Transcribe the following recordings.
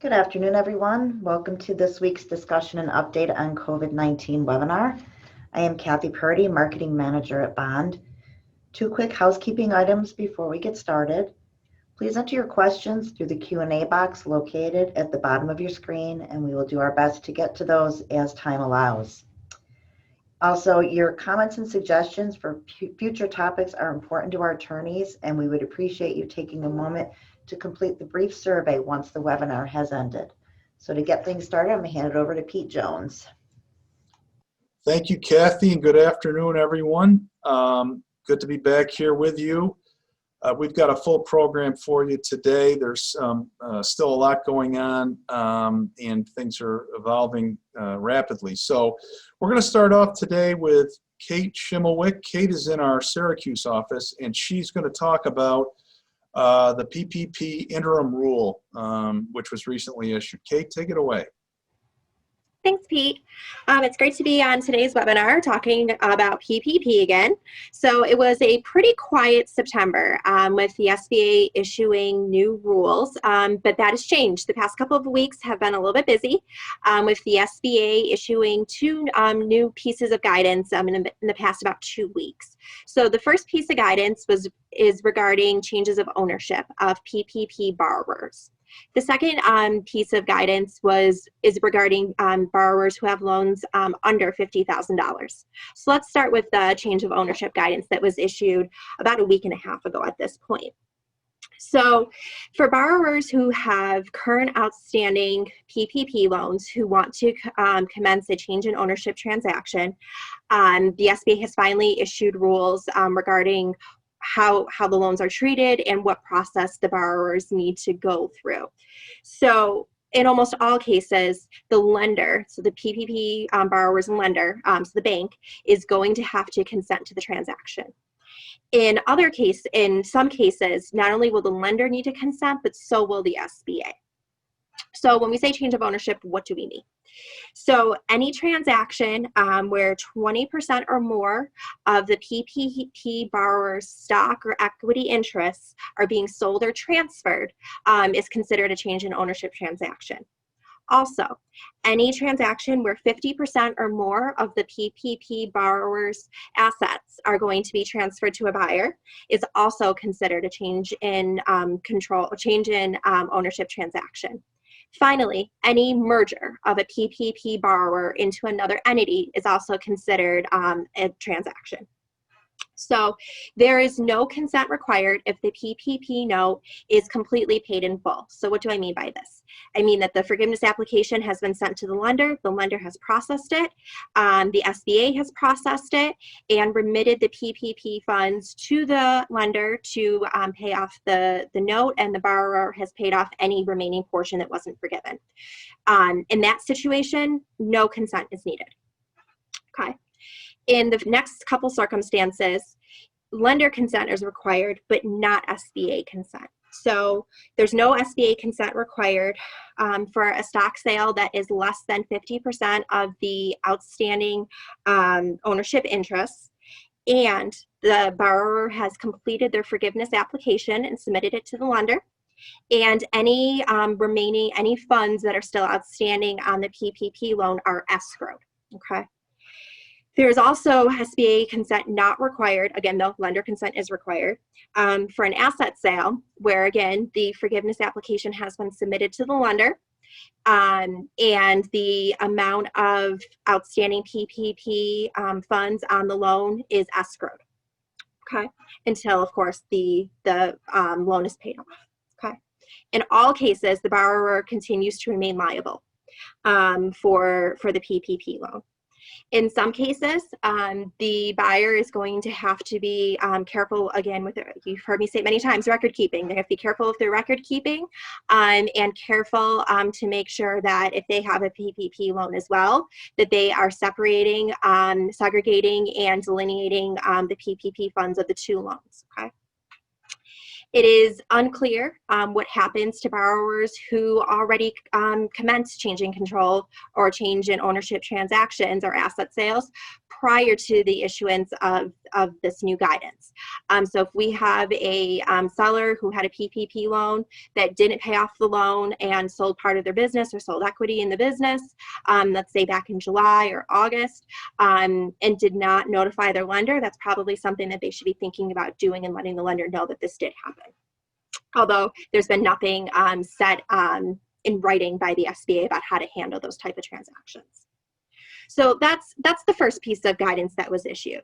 Good afternoon, everyone. Welcome to this week's discussion and update on COVID-19 webinar. I am Kathy Purdy, Marketing Manager at Bond. Two quick housekeeping items before we get started. Please enter your questions through the Q&A box located at the bottom of your screen, and we will do our best to get to those as time allows. Also, your comments and suggestions for future topics are important to our attorneys, and we would appreciate you taking a moment to complete the brief survey once the webinar has ended. So to get things started, I'm going to hand it over to Pete Jones. Thank you, Kathy, and good afternoon, everyone. Good to be back here with you. We've got a full program for you today. There's still a lot going on, and things are evolving rapidly. So we're going to start off today with Kate Schimmelwick. Kate is in our Syracuse office, and she's going to talk about the PPP Interim Rule, which was recently issued. Kate, take it away. Thanks, Pete. It's great to be on today's webinar talking about PPP again. So it was a pretty quiet September with the SBA issuing new rules, but that has changed. The past couple of weeks have been a little bit busy with the SBA issuing two new pieces of guidance in the past about 2 weeks. So the first piece of guidance is regarding changes of ownership of PPP borrowers. The second piece of guidance is regarding borrowers who have loans under $50,000. So let's start with the change of ownership guidance that was issued about a week and a half ago at this point. So for borrowers who have current outstanding PPP loans who want to commence a change in ownership transaction, the SBA has finally issued rules regarding how the loans are treated and what process the borrowers need to go through. So in almost all cases, the lender, so the PPP borrowers and lender, so the bank, is going to have to consent to the transaction. In some cases, not only will the lender need to consent, but so will the SBA. So when we say change of ownership, what do we mean? So any transaction where 20% or more of the PPP borrower's stock or equity interests are being sold or transferred is considered a change in ownership transaction. Also, any transaction where 50% or more of the PPP borrower's assets are going to be transferred to a buyer is also considered a change in ownership transaction. Finally, any merger of a PPP borrower into another entity is also considered a transaction. So there is no consent required if the PPP note is completely paid in full. So what do I mean by this? I mean that the forgiveness application has been sent to the lender has processed it, the SBA has processed it, and remitted the PPP funds to the lender to pay off the note, and the borrower has paid off any remaining portion that wasn't forgiven. In that situation, no consent is needed. Okay. In the next couple circumstances, lender consent is required, but not SBA consent. So there's no SBA consent required for a stock sale that is less than 50% of the outstanding ownership interests, and the borrower has completed their forgiveness application and submitted it to the lender, and any any funds that are still outstanding on the PPP loan are escrowed. Okay. There's also SBA consent not required, again, though lender consent is required, for an asset sale where, again, the forgiveness application has been submitted to the lender and the amount of outstanding PPP funds on the loan is escrowed, okay, until, of course, the loan is paid off, okay. In all cases, the borrower continues to remain liable for the PPP loan. In some cases, the buyer is going to have to be careful, again, you've heard me say many times, record keeping. They have to be careful with their record keeping and careful to make sure that if they have a PPP loan as well, that they are separating, segregating, and delineating the PPP funds of the two loans, okay? It is unclear what happens to borrowers who already commenced changing control or change in ownership transactions or asset sales prior to the issuance of this new guidance. So if we have a seller who had a PPP loan that didn't pay off the loan and sold part of their business or sold equity in the business, let's say back in July or August, and did not notify their lender, that's probably something that they should be thinking about doing and letting the lender know that this did happen. Although there's been nothing set in writing by the SBA about how to handle those type of transactions. So that's the first piece of guidance that was issued.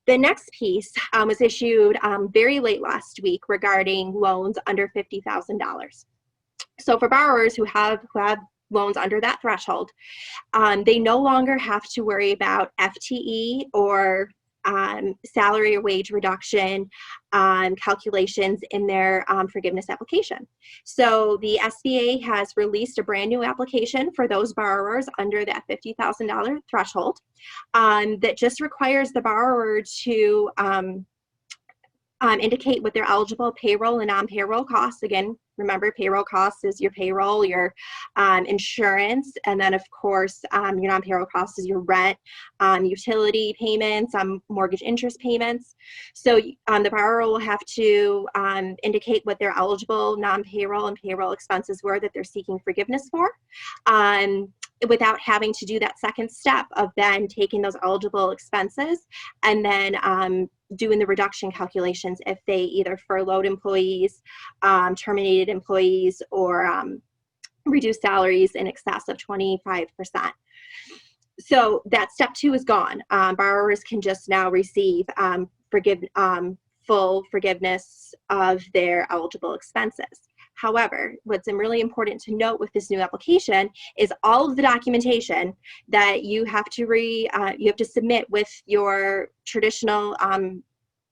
The next piece was issued very late last week regarding loans under $50,000. So for borrowers who have loans under that threshold, they no longer have to worry about FTE or salary or wage reduction calculations in their forgiveness application. So the SBA has released a brand new application for those borrowers under that $50,000 threshold that just requires the borrower to indicate what their eligible payroll and non-payroll costs. Again, remember, payroll costs is your payroll, your insurance, and then of course your non-payroll costs is your rent, utility payments, mortgage interest payments. So the borrower will have to indicate what their eligible non-payroll and payroll expenses were that they're seeking forgiveness for, without having to do that second step of then taking those eligible expenses and then doing the reduction calculations if they either furloughed employees, terminated employees, or reduced salaries in excess of 25%. So that step 2 is gone. Borrowers can just now receive full forgiveness of their eligible expenses. However, what's really important to note with this new application is all of the documentation that you have to submit with your traditional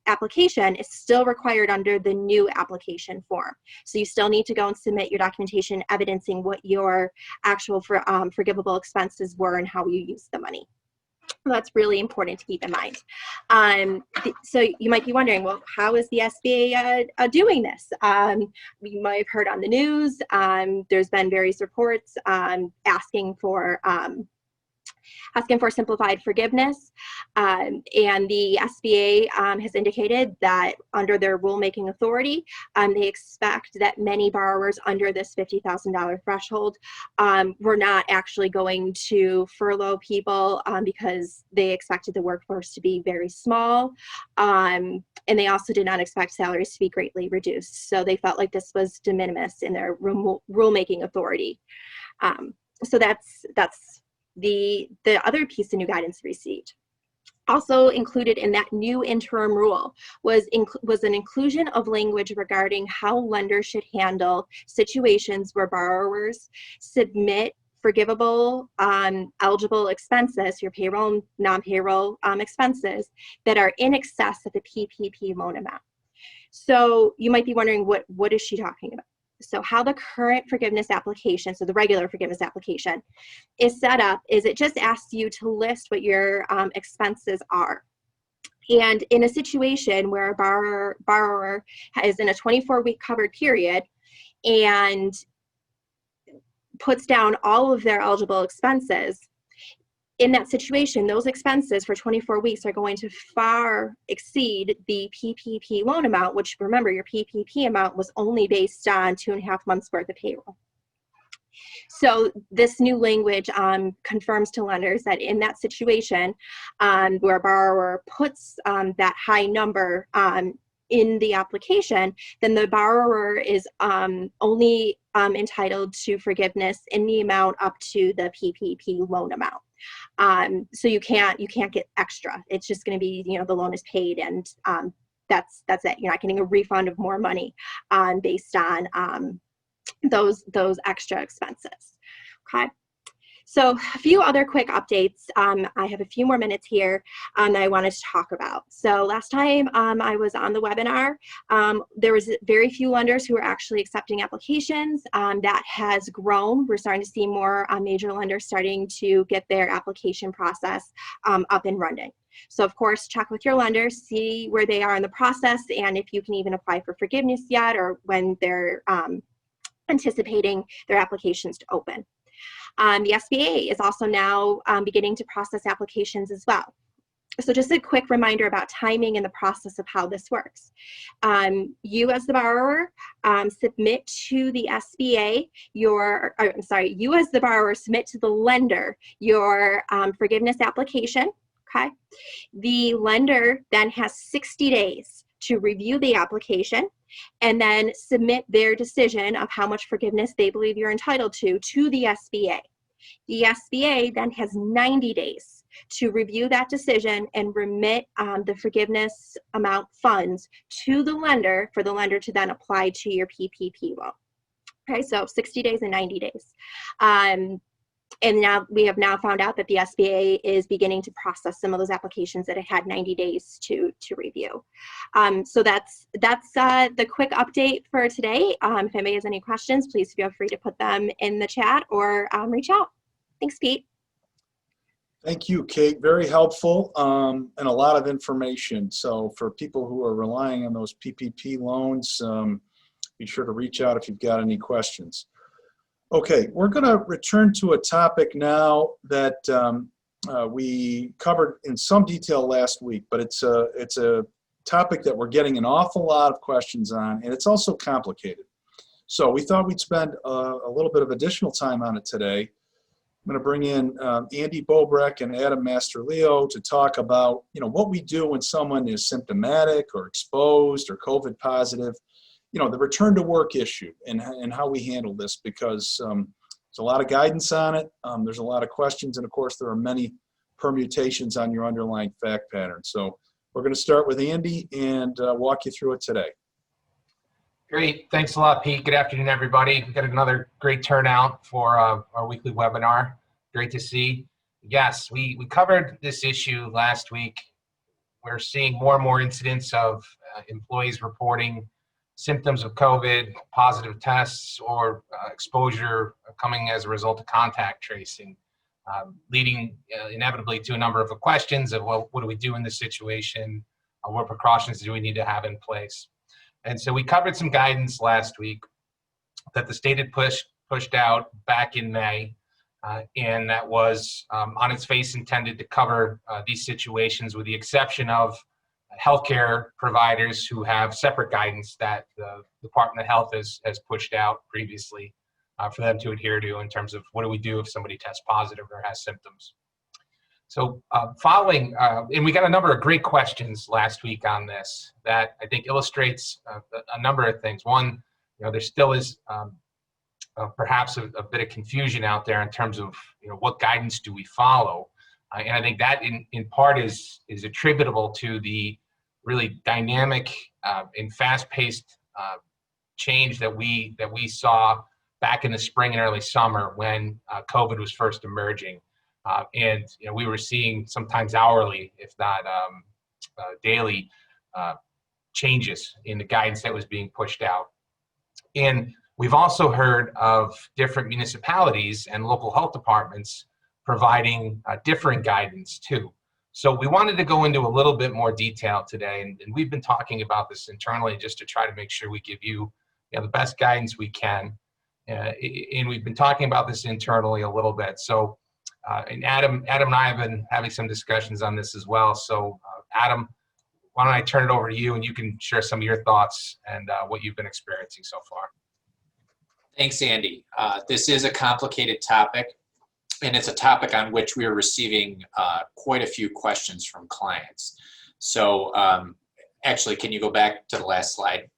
application is still required under the new application form. So you still need to go and submit your documentation evidencing what your actual forgivable expenses were and how you used the money. That's really important to keep in mind. So you might be wondering, well, how is the SBA doing this? You might have heard on the news, there's been various reports asking for simplified forgiveness, and the SBA has indicated that under their rulemaking authority, they expect that many borrowers under this $50,000 threshold were not actually going to furlough people because they expected the workforce to be very small, and they also did not expect salaries to be greatly reduced. So they felt like this was de minimis in their rulemaking authority. So that's the other piece of new guidance received. Also included in that new interim rule was an inclusion of language regarding how lenders should handle situations where borrowers submit forgivable eligible expenses, your payroll and non-payroll expenses that are in excess of the PPP loan amount. So you might be wondering, what is she talking about? So how the current forgiveness application, so the regular forgiveness application, is set up is it just asks you to list what your expenses are. And in a situation where a borrower is in a 24-week covered period and puts down all of their eligible expenses, in that situation, those expenses for 24 weeks are going to far exceed the PPP loan amount, which, remember, your PPP amount was only based on 2.5 months worth of payroll. So this new language confirms to lenders that in that situation where a borrower puts that high number in the application, then the borrower is only entitled to forgiveness in the amount up to the PPP loan amount. So you can't get extra. It's just going to be, the loan is paid, and that's it. You're not getting a refund of more money based on those extra expenses. Okay. So a few other quick updates. I have a few more minutes here that I wanted to talk about. So last time I was on the webinar, there was very few lenders who were actually accepting applications. That has grown. We're starting to see more major lenders starting to get their application process up and running. So of course, check with your lender, see where they are in the process, and if you can even apply for forgiveness yet, or when they're anticipating their applications to open. The SBA is also now beginning to process applications as well. So just a quick reminder about timing and the process of how this works. You as the borrower submit to the SBA you as the borrower submit to the lender your forgiveness application, okay? The lender then has 60 days to review the application and then submit their decision of how much forgiveness they believe you're entitled to the SBA. The SBA then has 90 days to review that decision and remit the forgiveness amount funds to the lender for the lender to then apply to your PPP loan. Okay, so 60 days and 90 days. And now we have now found out that the SBA is beginning to process some of those applications that it had 90 days to review. So that's the quick update for today. If anybody has any questions, please feel free to put them in the chat or reach out. Thanks, Pete. Thank you, Kate. Very helpful and a lot of information. So for people who are relying on those PPP loans, be sure to reach out if you've got any questions. Okay, we're going to return to a topic now that we covered in some detail last week, but it's a topic that we're getting an awful lot of questions on, and it's also complicated. So we thought we'd spend a little bit of additional time on it today. I'm going to bring in Andy Bobreck and Adam Masterleo to talk about, what we do when someone is symptomatic or exposed or COVID positive, the return to work issue and how we handle this, because there's a lot of guidance on it. There's a lot of questions, and of course there are many permutations on your underlying fact pattern. So we're going to start with Andy and walk you through it today. Great. Thanks a lot, Pete. Good afternoon, everybody. We've got another great turnout for our weekly webinar. Great to see. Yes, we covered this issue last week. We're seeing more and more incidents of employees reporting symptoms of COVID, positive tests, or exposure coming as a result of contact tracing, leading inevitably to a number of questions of, well, what do we do in this situation? What precautions do we need to have in place? And so we covered some guidance last week that the state had pushed out back in May, and that was on its face intended to cover these situations, with the exception of healthcare providers who have separate guidance that the Department of Health has pushed out previously for them to adhere to, in terms of what do we do if somebody tests positive or has symptoms. So and we got a number of great questions last week on this that I think illustrates a number of things. One, there still is perhaps a bit of confusion out there in terms of what guidance do we follow, and I think that in part is attributable to the really dynamic and fast-paced change that we saw back in the spring and early summer when COVID was first emerging. And we were seeing sometimes hourly, if not daily, changes in the guidance that was being pushed out. And we've also heard of different municipalities and local health departments providing different guidance too. So we wanted to go into a little bit more detail today, and we've been talking about this internally just to try to make sure we give you, the best guidance we can. And we've been talking about this internally a little bit. So. And Adam and I have been having some discussions on this as well. So Adam, why don't I turn it over to you and you can share some of your thoughts and what you've been experiencing so far. Thanks, Andy. This is a complicated topic, and it's a topic on which we are receiving quite a few questions from clients. So actually, can you go back to the last slide?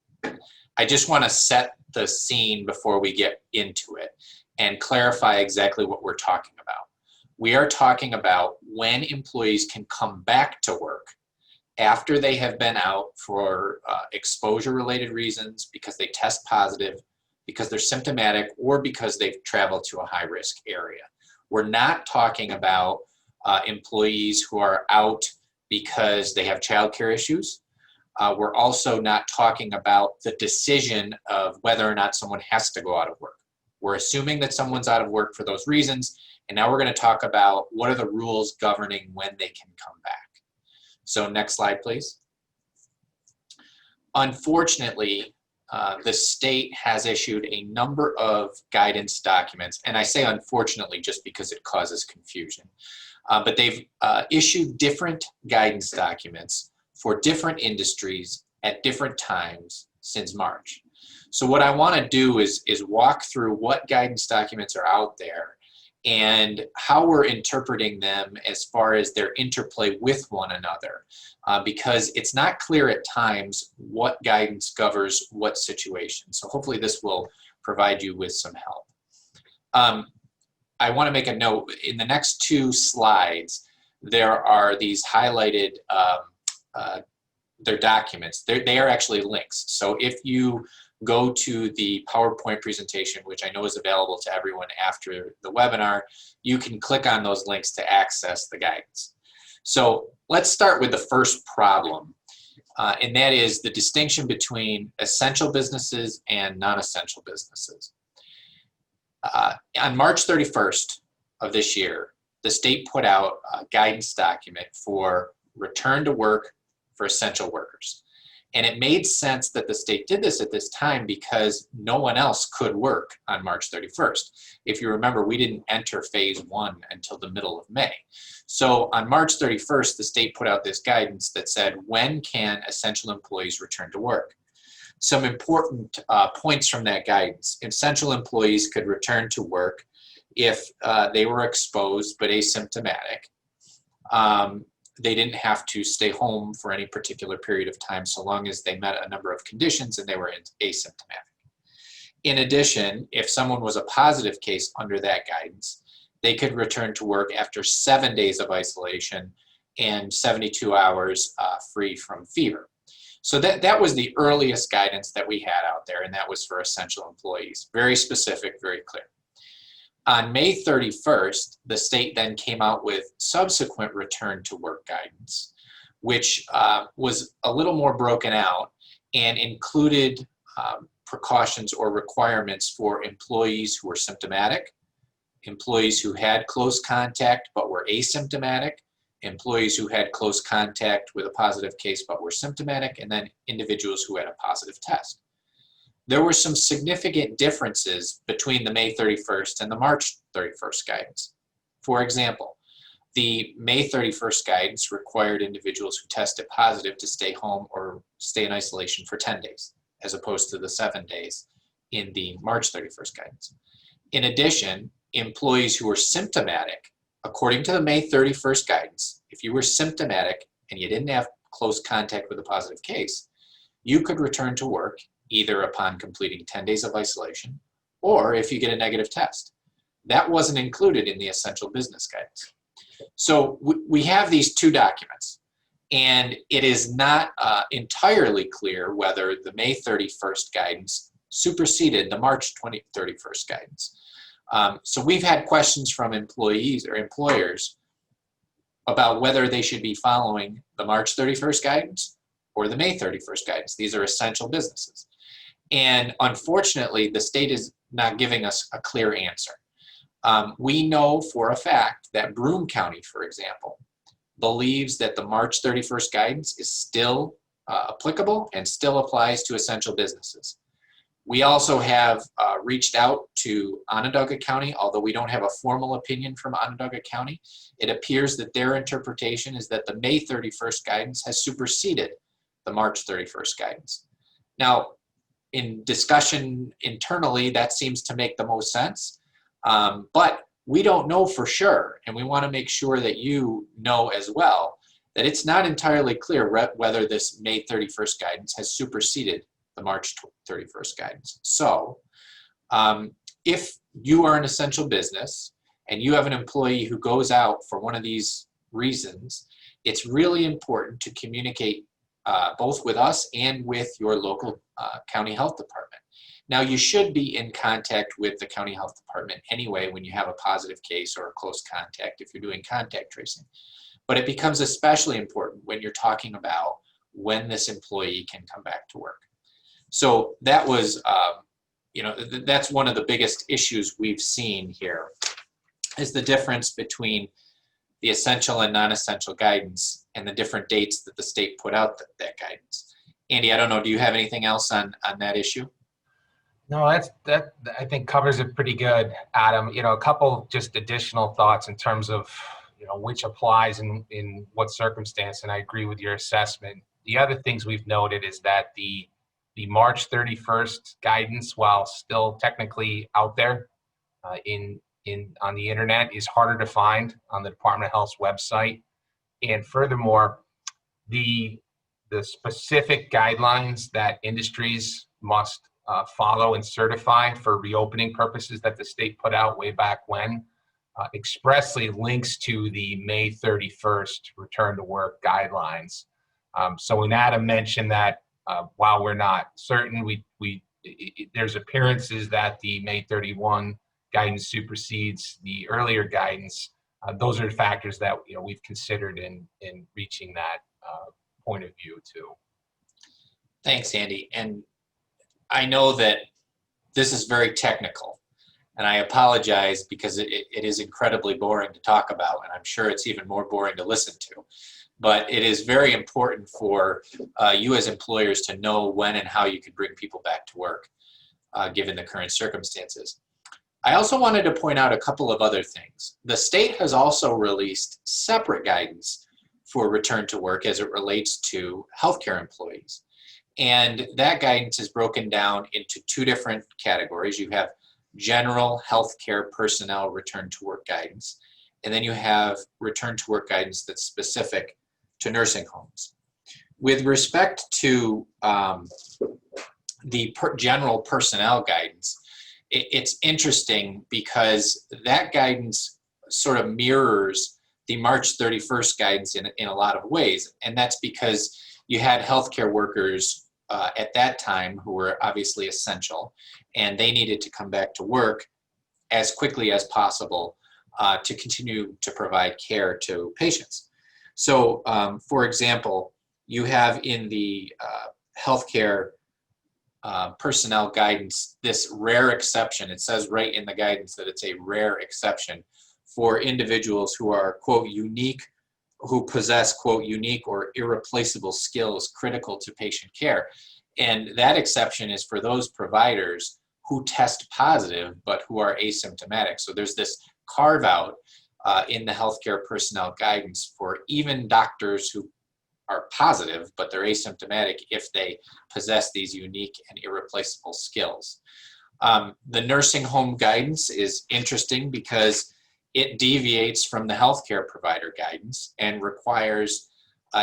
I just want to set the scene before we get into it and clarify exactly what we're talking about. We are talking about when employees can come back to work after they have been out for exposure-related reasons, because they test positive, because they're symptomatic, or because they've traveled to a high-risk area. We're not talking about employees who are out because they have childcare issues. We're also not talking about the decision of whether or not someone has to go out of work. We're assuming that someone's out of work for those reasons. And now we're going to talk about what are the rules governing when they can come back. So next slide, please. Unfortunately, the state has issued a number of guidance documents, and I say unfortunately just because it causes confusion. But they've issued different guidance documents for different industries at different times since March. So what I want to do is walk through what guidance documents are out there and how we're interpreting them as far as their interplay with one another, because it's not clear at times what guidance governs what situation. So hopefully this will provide you with some help. I want to make a note, in the next two slides, there are these highlighted, they're documents. They are actually links. So if you go to the PowerPoint presentation, which I know is available to everyone after the webinar, you can click on those links to access the guidance. So let's start with the first problem, and that is the distinction between essential businesses and non-essential businesses. On March 31st of this year, the state put out a guidance document for return to work for essential workers. And it made sense that the state did this at this time because no one else could work on March 31st. If you remember, we didn't enter phase 1 until the middle of May. So on March 31st, the state put out this guidance that said, when can essential employees return to work? Some important points from that guidance. Essential employees could return to work if they were exposed but asymptomatic. They didn't have to stay home for any particular period of time so long as they met a number of conditions and they were asymptomatic. In addition, if someone was a positive case under that guidance, they could return to work after 7 days of isolation and 72 hours free from fever. So that was the earliest guidance that we had out there, and that was for essential employees. Very specific, very clear. On May 31st, the state then came out with subsequent return to work guidance, which was a little more broken out and included precautions or requirements for employees who were symptomatic, employees who had close contact but were asymptomatic, employees who had close contact with a positive case but were symptomatic, and then individuals who had a positive test. There were some significant differences between the May 31st and the March 31st guidance. For example, the May 31st guidance required individuals who tested positive to stay home or stay in isolation for 10 days, as opposed to the 7 days in the March 31st guidance. In addition, employees who were symptomatic, according to the May 31st guidance, if you were symptomatic and you didn't have close contact with a positive case, you could return to work either upon completing 10 days of isolation or if you get a negative test. That wasn't included in the essential business guidance. So we have these two documents, and it is not entirely clear whether the May 31st guidance superseded the March 31st guidance. So we've had questions from employees or employers about whether they should be following the March 31st guidance or the May 31st guidance. These are essential businesses. And unfortunately, the state is not giving us a clear answer. We know for a fact that Broome County, for example, believes that the March 31st guidance is still applicable and still applies to essential businesses. We also have reached out to Onondaga County, although we don't have a formal opinion from Onondaga County. It appears that their interpretation is that the May 31st guidance has superseded the March 31st guidance. Now, in discussion internally, that seems to make the most sense, but we don't know for sure, and we want to make sure that you know as well that it's not entirely clear whether this May 31st guidance has superseded the March 31st guidance. So if you are an essential business and you have an employee who goes out for one of these reasons, it's really important to communicate both with us and with your local county health department. Now, you should be in contact with the county health department anyway when you have a positive case or a close contact if you're doing contact tracing. But it becomes especially important when you're talking about when this employee can come back to work. So that was, that's one of the biggest issues we've seen here, is the difference between the essential and non-essential guidance. and the different dates that the state put out that guidance. Andy, I don't know, do you have anything else on that issue? No, that I think covers it pretty good, Adam. A couple just additional thoughts in terms of, which applies in what circumstance, and I agree with your assessment. The other things we've noted is that the March 31st guidance, while still technically out there on the internet, is harder to find on the Department of Health's website. And furthermore, the specific guidelines that industries must follow and certify for reopening purposes that the state put out way back when expressly links to the May 31st return to work guidelines. So when Adam mentioned that while we're not certain, there's appearances that the May 31 guidance supersedes the earlier guidance. Those are factors that we've considered in reaching that point of view too. Thanks, Andy. And I know that this is very technical, and I apologize because it is incredibly boring to talk about, and I'm sure it's even more boring to listen to. But it is very important for you as employers to know when and how you can bring people back to work, given the current circumstances. I also wanted to point out a couple of other things. The state has also released separate guidance for return to work as it relates to healthcare employees. And that guidance is broken down into two different categories. You have general healthcare personnel return to work guidance, and then you have return to work guidance that's specific to nursing homes. With respect to the general personnel guidance, it's interesting because that guidance sort of mirrors the March 31st guidance in a lot of ways. And that's because you had healthcare workers at that time who were obviously essential, and they needed to come back to work as quickly as possible to continue to provide care to patients. So, for example, you have in the healthcare personnel guidance this rare exception. It says right in the guidance that it's a rare exception for individuals who are, quote, unique, who possess, quote, unique or irreplaceable skills critical to patient care. And that exception is for those providers who test positive but who are asymptomatic. So there's this carve out in the healthcare personnel guidance for even doctors who are positive but they're asymptomatic if they possess these unique and irreplaceable skills. The nursing home guidance is interesting because it deviates from the healthcare provider guidance and requires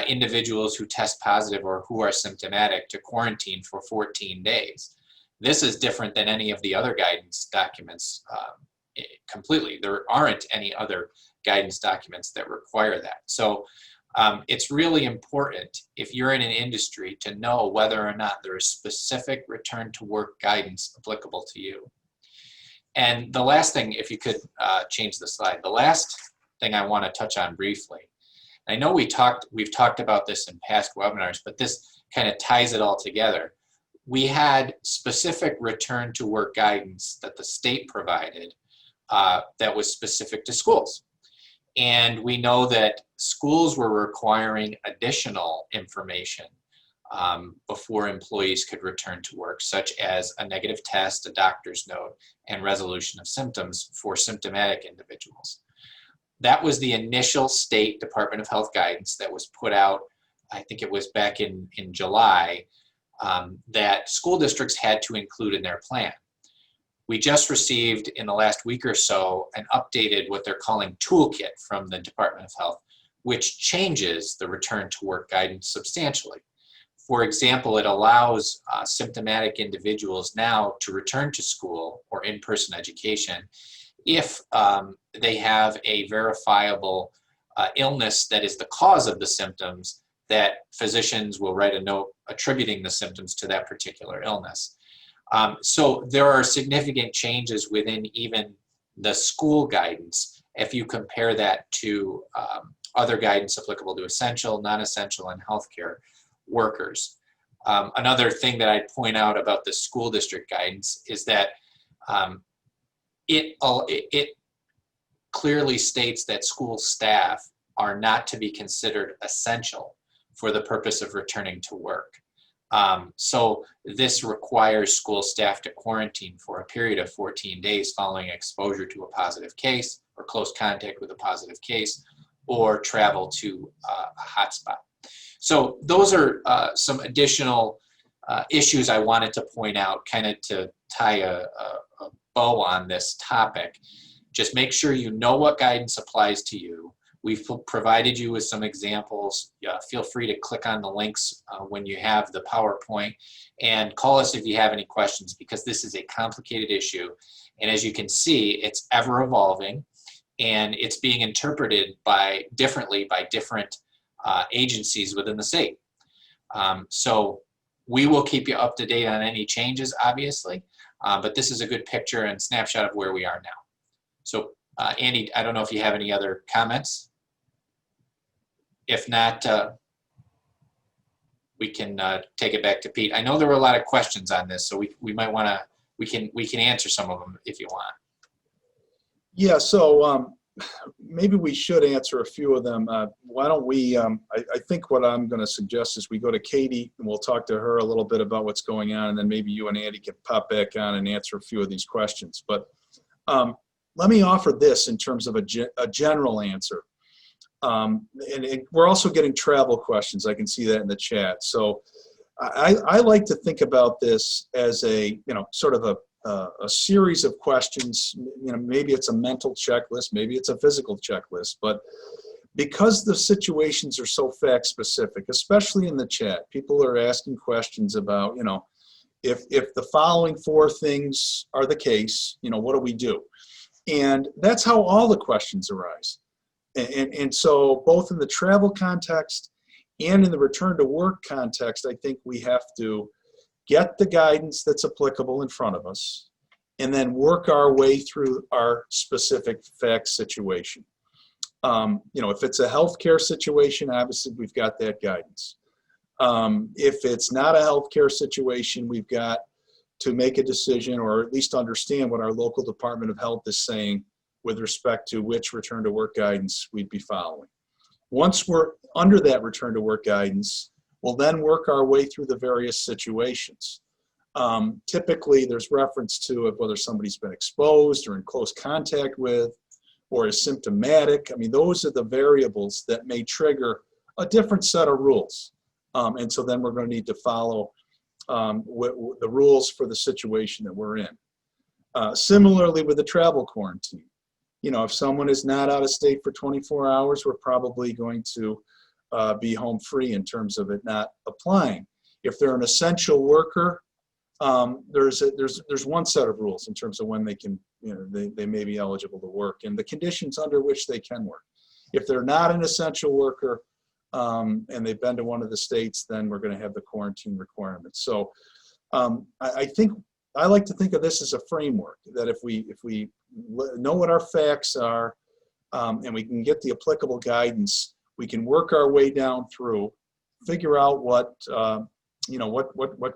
individuals who test positive or who are symptomatic to quarantine for 14 days. This is different than any of the other guidance documents completely. There aren't any other guidance documents that require that. So it's really important if you're in an industry to know whether or not there is specific return to work guidance applicable to you. And the last thing, if you could change the slide, the last thing I want to touch on briefly, I know we've talked about this in past webinars, but this kind of ties it all together. We had specific return to work guidance that the state provided that was specific to schools. And we know that schools were requiring additional information before employees could return to work, such as a negative test, a doctor's note, and resolution of symptoms for symptomatic individuals. That was the initial state Department of Health guidance that was put out, I think it was back in July, that school districts had to include in their plan. We just received in the last week or so an updated what they're calling toolkit from the Department of Health, which changes the return to work guidance substantially. For example, it allows symptomatic individuals now to return to school or in-person education if they have a verifiable illness that is the cause of the symptoms, that physicians will write a note attributing the symptoms to that particular illness. So there are significant changes within even the school guidance if you compare that to other guidance applicable to essential, non-essential, and healthcare workers. Another thing that I'd point out about the school district guidance is that it clearly states that school staff are not to be considered essential for the purpose of returning to work. So this requires school staff to quarantine for a period of 14 days following exposure to a positive case or close contact with a positive case or travel to a hotspot. So those are some additional issues I wanted to point out, kind of to tie a bow on this topic. Just make sure you know what guidance applies to you. We've provided you with some examples. Feel free to click on the links when you have the PowerPoint, and call us if you have any questions, because this is a complicated issue. And as you can see, it's ever evolving, and it's being interpreted differently by different agencies within the state. So we will keep you up to date on any changes, obviously, but this is a good picture and snapshot of where we are now. So Andy, I don't know if you have any other comments. If not, we can take it back to Pete. I know there were a lot of questions on this, so we might want to, we can answer some of them if you want. Yeah, so maybe we should answer a few of them. Why don't we, I think what I'm going to suggest is we go to Katie and we'll talk to her a little bit about what's going on, and then maybe you and Andy can pop back on and answer a few of these questions. But let me offer this in terms of a general answer. We're also getting travel questions. I can see that in the chat. So I like to think about this as a, sort of a series of questions. Maybe it's a mental checklist, maybe it's a physical checklist, but because the situations are so fact specific, especially in the chat, people are asking questions about, if the following 4 things are the case, what do we do? And that's how all the questions arise. And so both in the travel context and in the return to work context, I think we have to get the guidance that's applicable in front of us and then work our way through our specific fact situation. If it's a healthcare situation, obviously we've got that guidance. If it's not a healthcare situation, we've got to make a decision, or at least understand what our local Department of Health is saying with respect to which return to work guidance we'd be following. Once we're under that return to work guidance, we'll then work our way through the various situations. Typically, there's reference to whether somebody's been exposed or in close contact with, or is symptomatic. I mean, those are the variables that may trigger a different set of rules. And so then we're going to need to follow the rules for the situation that we're in. Similarly with the travel quarantine. If someone is not out of state for 24 hours, we're probably going to be home free in terms of it not applying. If they're an essential worker, there's one set of rules in terms of when they can, they may be eligible to work and the conditions under which they can work. If they're not an essential worker and they've been to one of the states, then we're going to have the quarantine requirements. So I think I like to think of this as a framework that if we know what our facts are and we can get the applicable guidance, we can work our way down through, figure out what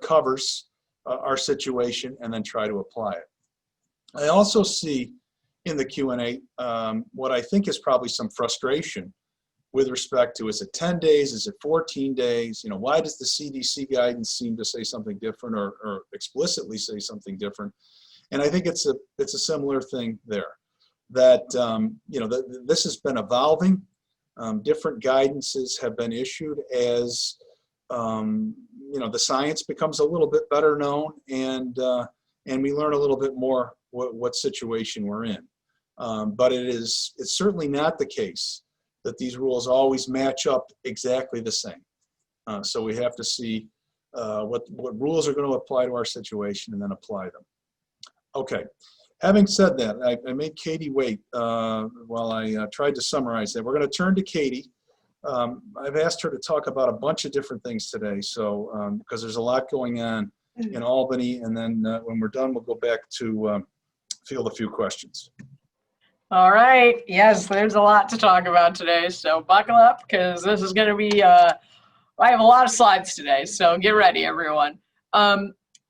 covers our situation, and then try to apply it. I also see in the Q&A what I think is probably some frustration with respect to, is it 10 days, is it 14 days? Why does the CDC guidance seem to say something different or explicitly say something different? And I think it's a similar thing there, that this has been evolving. Different guidances have been issued as the science becomes a little bit better known, and we learn a little bit more what situation we're in. But it's certainly not the case that these rules always match up exactly the same. So we have to see what rules are going to apply to our situation and then apply them. Okay, having said that, I made Katie wait while I tried to summarize that. We're going to turn to Katie. I've asked her to talk about a bunch of different things today, so because there's a lot going on in Albany, and then when we're done, we'll go back to field a few questions. All right. Yes, there's a lot to talk about today, so buckle up because this is going to be, I have a lot of slides today, so get ready, everyone.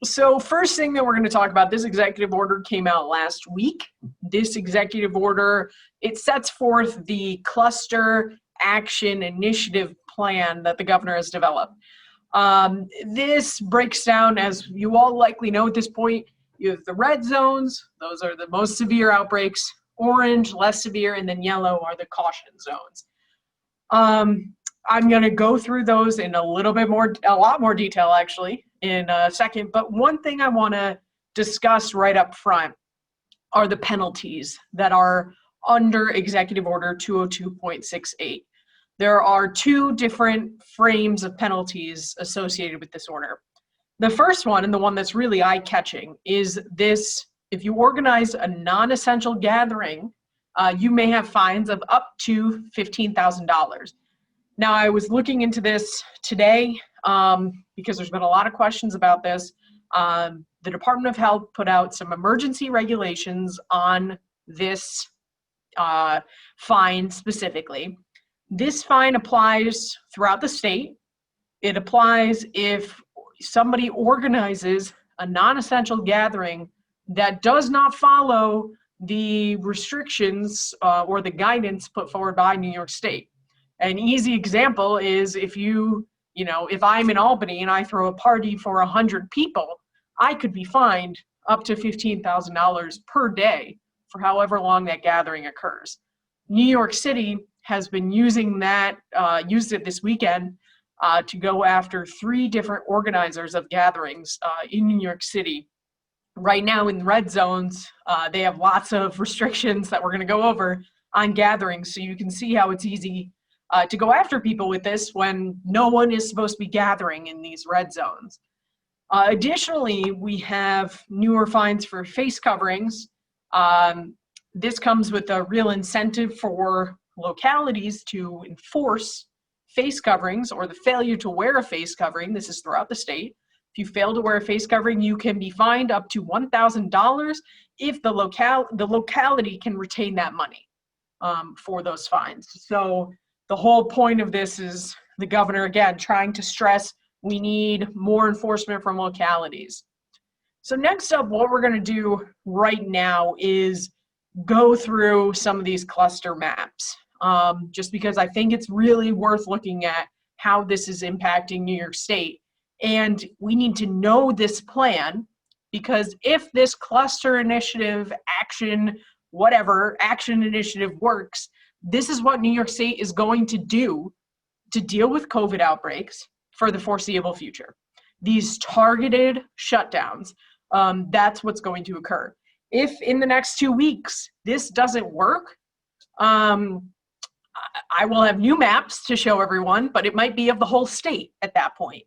So first thing that we're going to talk about, this executive order came out last week. This executive order, it sets forth the cluster action initiative plan that the governor has developed. This breaks down, as you all likely know at this point, you have the red zones, those are the most severe outbreaks, orange, less severe, and then yellow are the caution zones. I'm going to go through those in a lot more detail actually in a second, but one thing I want to discuss right up front are the penalties that are under Executive Order 202.68. There are two different frames of penalties associated with this order. The first one, and the one that's really eye-catching, is this: if you organize a non-essential gathering, you may have fines of up to $15,000. Now, I was looking into this today because there's been a lot of questions about this. The Department of Health put out some emergency regulations on this fine specifically. This fine applies throughout the state. It applies if somebody organizes a non-essential gathering that does not follow the restrictions or the guidance put forward by New York State. An easy example is if I'm in Albany and I throw a party for 100 people, I could be fined up to $15,000 per day for however long that gathering occurs. New York City has been using that, used it this weekend to go after 3 different organizers of gatherings in New York City. Right now in the red zones, they have lots of restrictions that we're going to go over on gatherings, so you can see how it's easy to go after people with this when no one is supposed to be gathering in these red zones. Additionally, we have newer fines for face coverings. This comes with a real incentive for localities to enforce face coverings or the failure to wear a face covering. This is throughout the state. If you fail to wear a face covering, you can be fined up to $1,000 if the locality can retain that money for those fines. So the whole point of this is the governor, again, trying to stress we need more enforcement from localities. So next up, what we're going to do right now is go through some of these cluster maps, just because I think it's really worth looking at how this is impacting New York State. And we need to know this plan, because if this cluster initiative action initiative works, this is what New York State is going to do to deal with COVID outbreaks for the foreseeable future. These targeted shutdowns, that's what's going to occur. If in the next 2 weeks this doesn't work, I will have new maps to show everyone, but it might be of the whole state at that point.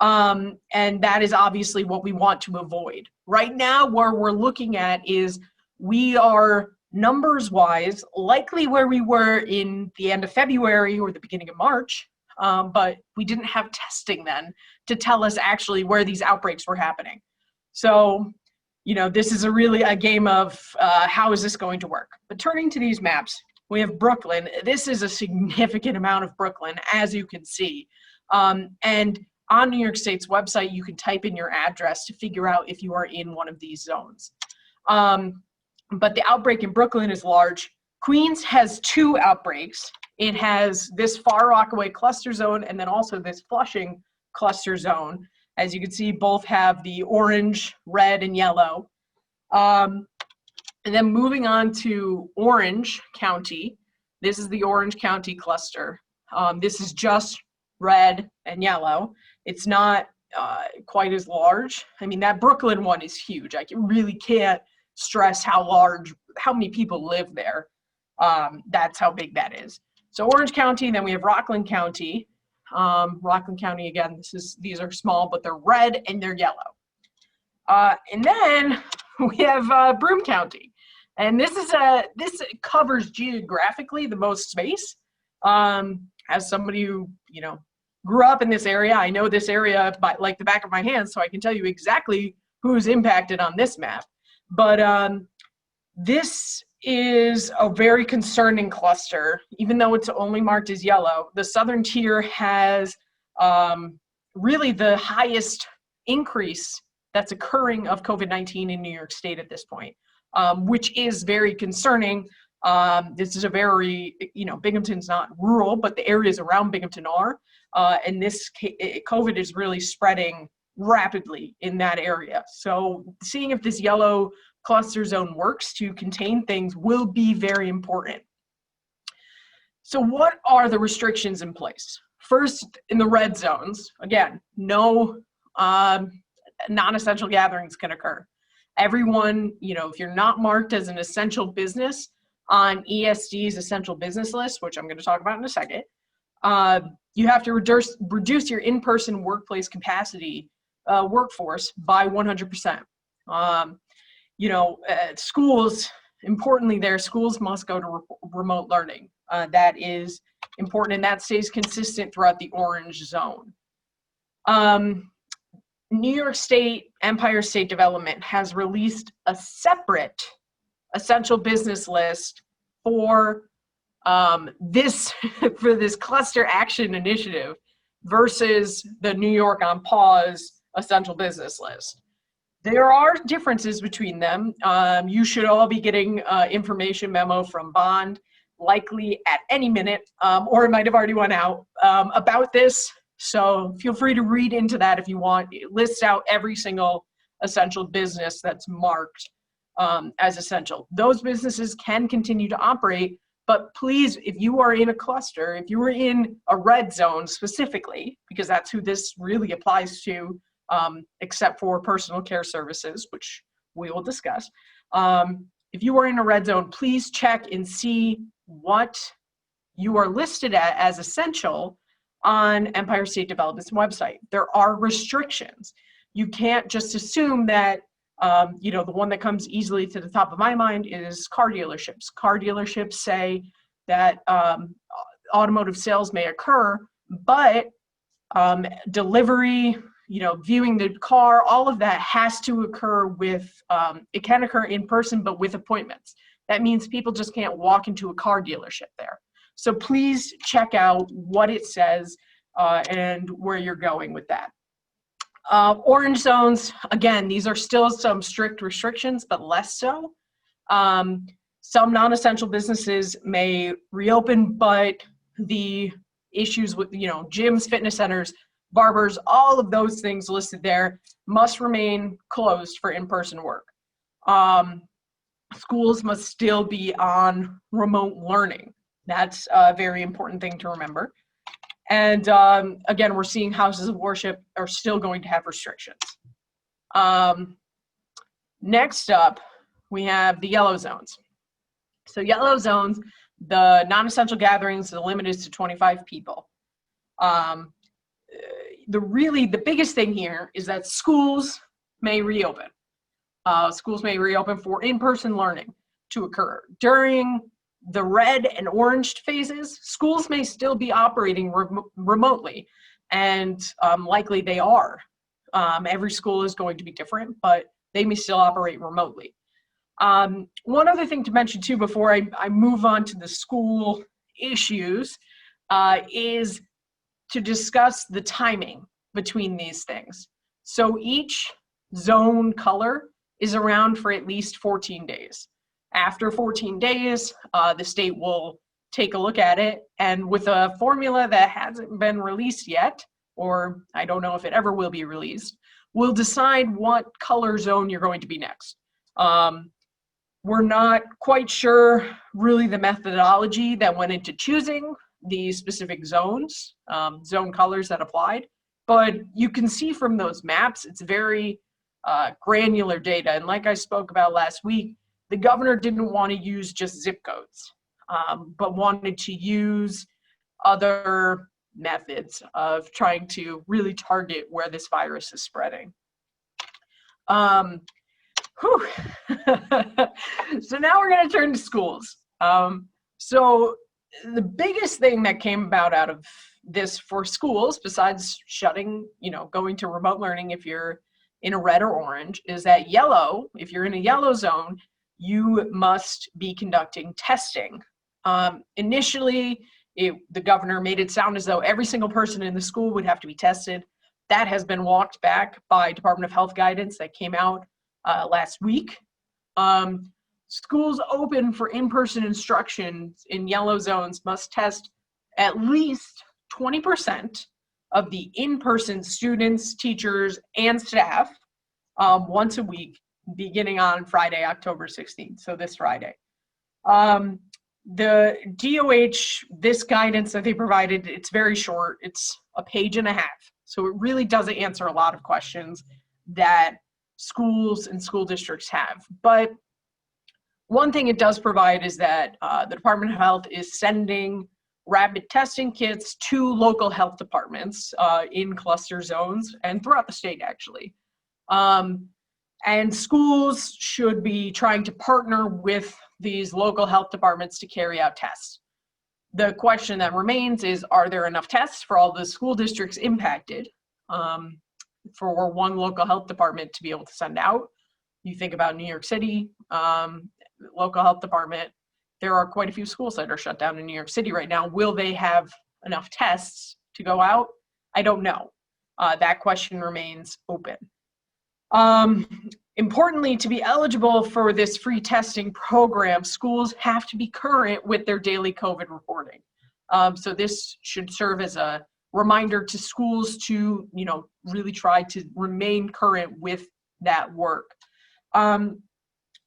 And that is obviously what we want to avoid. Right now, where we're looking at is we are numbers-wise likely where we were in the end of February or the beginning of March, but we didn't have testing then to tell us actually where these outbreaks were happening. So, this is really a game of how is this going to work? But turning to these maps, we have Brooklyn. This is a significant amount of Brooklyn, as you can see. And on New York State's website, you can type in your address to figure out if you are in one of these zones. But the outbreak in Brooklyn is large. Queens has 2 outbreaks. It has this Far Rockaway cluster zone and then also this Flushing cluster zone. As you can see, both have the orange, red, and yellow. And then moving on to Orange County, this is the Orange County cluster. This is just red and yellow. It's not quite as large. I mean, that Brooklyn one is huge. I really can't stress how many people live there. That's how big that is. So Orange County, then we have Rockland County. Rockland County, again, these are small, but they're red and they're yellow. And then we have Broome County. And this covers geographically the most space. As somebody who, grew up in this area, I know this area like the back of my hand, so I can tell you exactly who's impacted on this map. But this is a very concerning cluster, even though it's only marked as yellow. The southern tier has really the highest increase that's occurring of COVID-19 in New York State at this point, which is very concerning This is a very, Binghamton's not rural, but the areas around Binghamton are. And COVID is really spreading rapidly in that area. So seeing if this yellow cluster zone works to contain things will be very important. So what are the restrictions in place? First, in the red zones, again, no non-essential gatherings can occur. Everyone, if you're not marked as an essential business on ESD's essential business list, which I'm going to talk about in a second, you have to reduce your in-person workplace capacity workforce by 100%. Schools, importantly there, schools must go to remote learning. That is important, and that stays consistent throughout the orange zone. New York State, Empire State Development has released a separate essential business list for this cluster action initiative versus the New York on pause essential business list. There are differences between them. You should all be getting information memo from Bond, likely at any minute, or it might have already went out about this. So feel free to read into that if you want. It lists out every single essential business that's marked as essential. Those businesses can continue to operate, but please, if you are in a cluster, if you are in a red zone specifically, because that's who this really applies to, except for personal care services, which we will discuss. If you are in a red zone, please check and see what you are listed as essential on Empire State Development's website. There are restrictions. You can't just assume that, the one that comes easily to the top of my mind is car dealerships. Car dealerships say that automotive sales may occur, but delivery, viewing the car, all of that has to occur with, it can occur in person, but with appointments. That means people just can't walk into a car dealership there. So please check out what it says and where you're going with that. Orange zones, again, these are still some strict restrictions, but less so. Some non-essential businesses may reopen, but the issues with, gyms, fitness centers, barbers, all of those things listed there must remain closed for in-person work. Schools must still be on remote learning. That's a very important thing to remember. And again, we're seeing houses of worship are still going to have restrictions. Next up, we have the yellow zones. So yellow zones, the non-essential gatherings, the limit is to 25 people. The biggest thing here is that schools may reopen. Schools may reopen for in-person learning to occur. During the red and orange phases, schools may still be operating remotely, and likely they are. Every school is going to be different, but they may still operate remotely. One other thing to mention too before I move on to the school issues is to discuss the timing between these things. So each zone color is around for at least 14 days. After 14 days, the state will take a look at it, and with a formula that hasn't been released yet, or I don't know if it ever will be released, we'll decide what color zone you're going to be next. We're not quite sure really the methodology that went into choosing the specific zones, zone colors that applied, but you can see from those maps, it's very granular data. And like I spoke about last week, the governor didn't want to use just zip codes, but wanted to use other methods of trying to really target where this virus is spreading. So now we're going to turn to schools. So the biggest thing that came about out of this for schools, besides shutting, going to remote learning if you're in a red or orange, is that yellow, if you're in a yellow zone, you must be conducting testing. Initially, the governor made it sound as though every single person in the school would have to be tested. That has been walked back by Department of Health guidance that came out last week. schools open for in-person instruction in yellow zones must test at least 20% of the in-person students, teachers, and staff once a week, beginning on Friday, October 16th, so this Friday. The DOH, this guidance that they provided, it's very short. It's a page and a half. So it really doesn't answer a lot of questions that schools and school districts have. But one thing it does provide is that the Department of Health is sending rapid testing kits to local health departments in cluster zones and throughout the state, actually. And schools should be trying to partner with these local health departments to carry out tests. The question that remains is, are there enough tests for all the school districts impacted for one local health department to be able to send out? You think about New York City, local health department, there are quite a few schools that are shut down in New York City right now. Will they have enough tests to go out? I don't know. That question remains open. Importantly, to be eligible for this free testing program, schools have to be current with their daily COVID reporting. So this should serve as a reminder to schools to, really try to remain current with that work.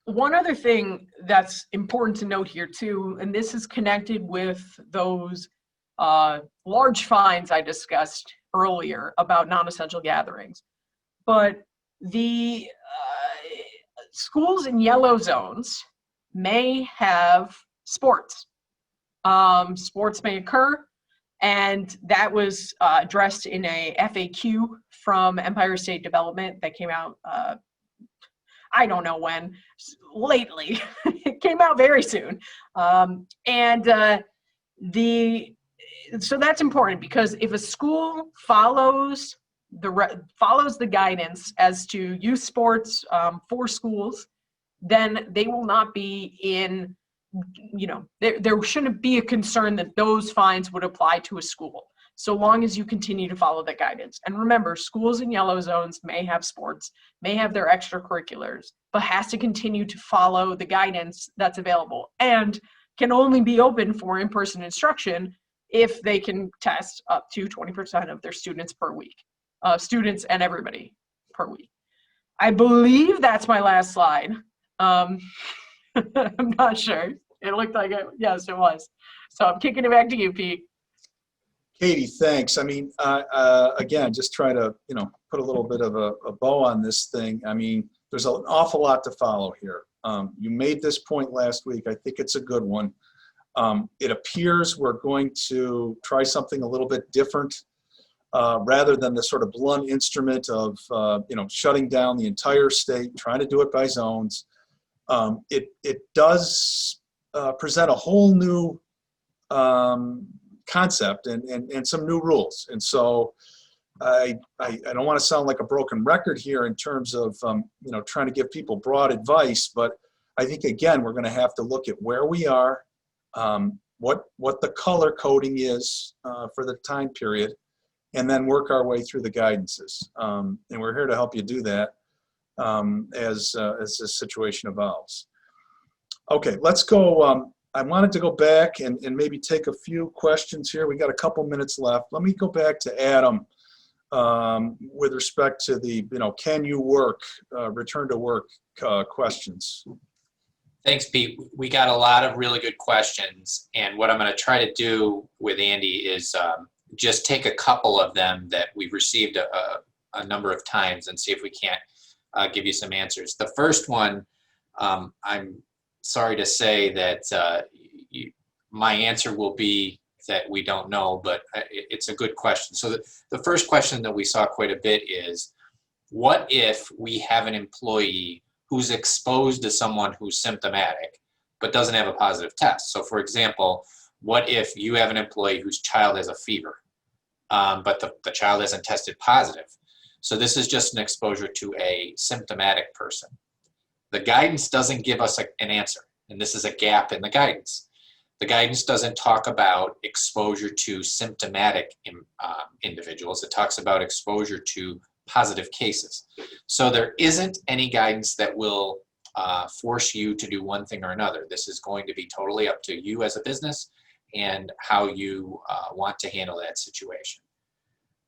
One other thing that's important to note here too, and this is connected with those large fines I discussed earlier about non-essential gatherings, but the schools in yellow zones may have sports. Sports may occur, and that was addressed in a FAQ from Empire State Development that came out, I don't know when, lately. It came out very soon. So that's important, because if a school follows the guidance as to youth sports for schools, then they will not be in, there shouldn't be a concern that those fines would apply to a school, so long as you continue to follow the guidance. And remember, schools in yellow zones may have sports, may have their extracurriculars, but has to continue to follow the guidance that's available, and can only be open for in-person instruction if they can test up to 20% of their students per week. Students and everybody per week. I believe that's my last slide. I'm not sure. It looked like it. Yes, it was. So I'm kicking it back to you, Pete. Katie, thanks. I mean, again, just try to, put a little bit of a bow on this thing. I mean, there's an awful lot to follow here. You made this point last week. I think it's a good one. It appears we're going to try something a little bit different. Rather than the sort of blunt instrument of, shutting down the entire state, trying to do it by zones. It does present a whole new concept and some new rules. And so I don't want to sound like a broken record here in terms of, trying to give people broad advice, but I think, again, we're going to have to look at where we are, what the color coding is for the time period, and then work our way through the guidances. And we're here to help you do that as this situation evolves. Okay, let's go. I wanted to go back and maybe take a few questions here. We got a couple minutes left. Let me go back to Adam with respect to the, can you work, return to work questions. Thanks, Pete. We got a lot of really good questions. And what I'm going to try to do with Andy is just take a couple of them that we've received a number of times and see if we can't give you some answers. The first one, I'm sorry to say that my answer will be that we don't know, but it's a good question. So the first question that we saw quite a bit is, what if we have an employee who's exposed to someone who's symptomatic but doesn't have a positive test? So for example, what if you have an employee whose child has a fever, but the child hasn't tested positive? So this is just an exposure to a symptomatic person. The guidance doesn't give us an answer, and this is a gap in the guidance. The guidance doesn't talk about exposure to symptomatic individuals. It talks about exposure to positive cases. So there isn't any guidance that will force you to do one thing or another. This is going to be totally up to you as a business and how you want to handle that situation.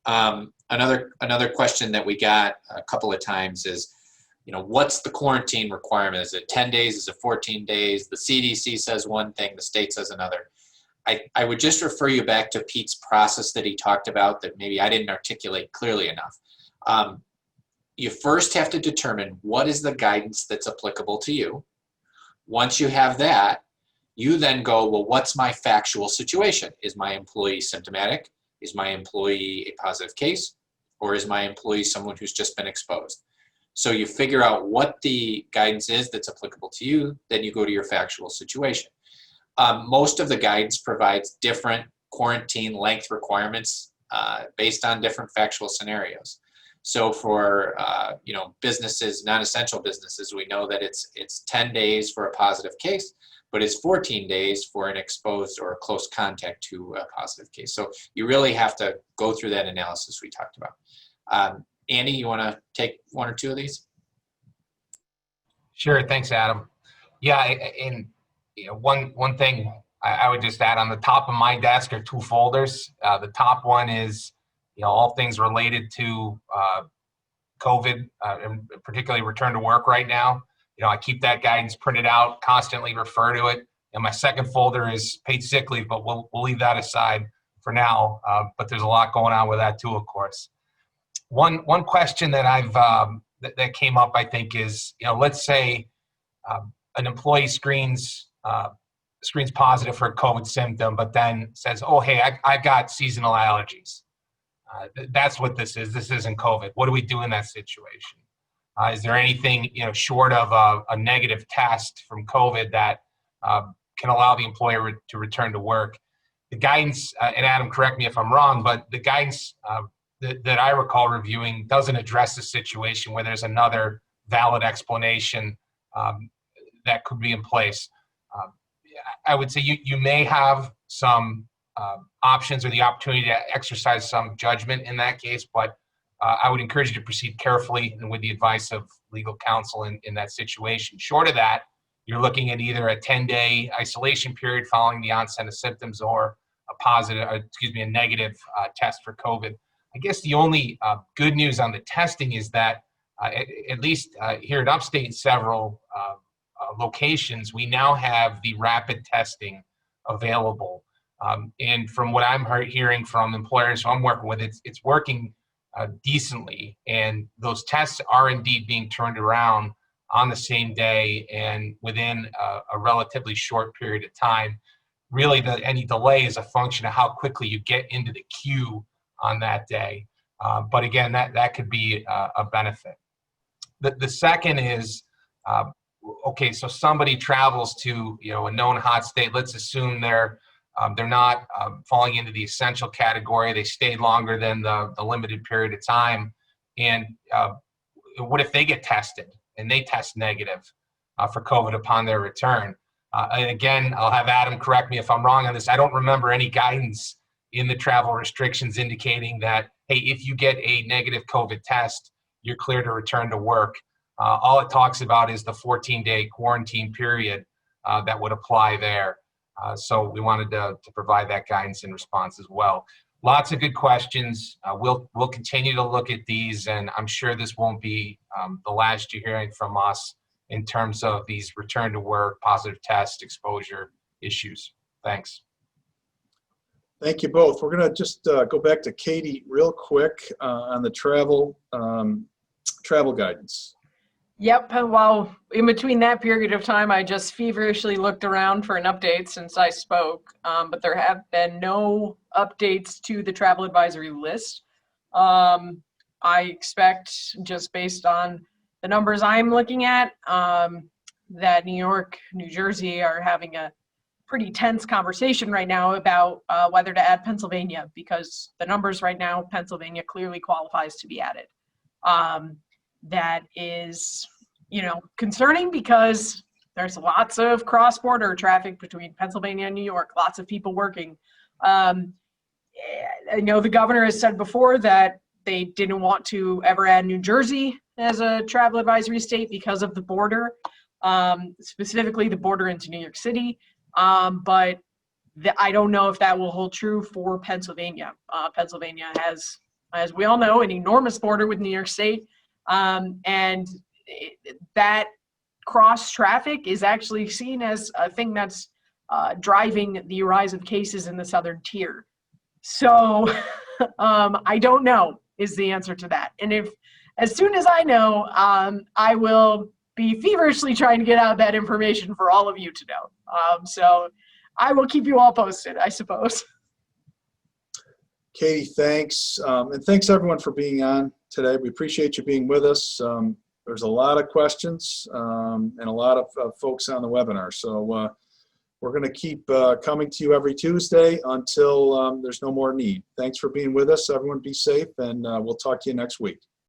Another question that we got a couple of times is, what's the quarantine requirement? Is it 10 days? Is it 14 days? The CDC says one thing, the state says another. I would just refer you back to Pete's process that he talked about that maybe I didn't articulate clearly enough. You first have to determine what is the guidance that's applicable to you. Once you have that, you then go, well, what's my factual situation? Is my employee symptomatic? Is my employee a positive case? Or is my employee someone who's just been exposed? So you figure out what the guidance is that's applicable to you, then you go to your factual situation. Most of the guidance provides different quarantine length requirements based on different factual scenarios. So for businesses, non-essential businesses, we know that it's 10 days for a positive case, but it's 14 days for an exposed or a close contact to a positive case. So you really have to go through that analysis we talked about. Andy, you want to take one or two of these? Sure, thanks, Adam. Yeah, and one thing I would just add, on the top of my desk are two folders. The top one is all things related to COVID, and particularly return to work right now. I keep that guidance printed out, constantly refer to it. And my second folder is paid sick leave, but we'll leave that aside for now. But there's a lot going on with that too, of course. One question that I've that came up, I think, is let's say an employee screens positive for a COVID symptom, but then says, "Oh, hey, I've got seasonal allergies." That's what this is. This isn't COVID. What do we do in that situation? Is there anything short of a negative test from COVID that can allow the employer to return to work? The guidance, and Adam, correct me if I'm wrong, but the guidance that I recall reviewing doesn't address the situation where there's another valid explanation that could be in place. I would say you may have some options or the opportunity to exercise some judgment in that case, but I would encourage you to proceed carefully and with the advice of legal counsel in that situation. Short of that, you're looking at either a 10-day isolation period following the onset of symptoms or a negative test for COVID. I guess the only good news on the testing is that at least here at Upstate, in several locations, we now have the rapid testing available. And from what I'm hearing from employers who I'm working with, it's working decently. And those tests are indeed being turned around on the same day and within a relatively short period of time. Really, any delay is a function of how quickly you get into the queue on that day. But again, that could be a benefit. The second is, okay, so somebody travels to a known hot state. Let's assume they're not falling into the essential category. They stayed longer than the limited period of time. And what if they get tested and they test negative for COVID upon their return? And again, I'll have Adam correct me if I'm wrong on this. I don't remember any guidance in the travel restrictions indicating that, hey, if you get a negative COVID test, you're clear to return to work. All it talks about is the 14-day quarantine period that would apply there. So we wanted to provide that guidance in response as well. Lots of good questions. We'll continue to look at these, and I'm sure this won't be the last you're hearing from us in terms of these return to work, positive test, exposure issues. Thanks. Thank you both. We're going to just go back to Katie real quick on the travel guidance. Yep. Well, in between that period of time, I just feverishly looked around for an update since I spoke, but there have been no updates to the travel advisory list. I expect, just based on the numbers I'm looking at, that New York, New Jersey are having a pretty tense conversation right now about whether to add Pennsylvania, because the numbers right now, Pennsylvania clearly qualifies to be added. That is, concerning because there's lots of cross-border traffic between Pennsylvania and New York, lots of people working. I know the governor has said before that they didn't want to ever add New Jersey as a travel advisory state because of the border. specifically the border into New York City. But I don't know if that will hold true for Pennsylvania. Pennsylvania has, as we all know, an enormous border with New York State. And that cross traffic is actually seen as a thing that's driving the rise of cases in the southern tier. So I don't know is the answer to that. And if, as soon as I know, I will be feverishly trying to get out that information for all of you to know. So I will keep you all posted, I suppose. Katie, thanks. And thanks everyone for being on today. We appreciate you being with us. There's a lot of questions and a lot of folks on the webinar. So we're going to keep coming to you every Tuesday until there's no more need. Thanks for being with us. Everyone be safe, and we'll talk to you next week.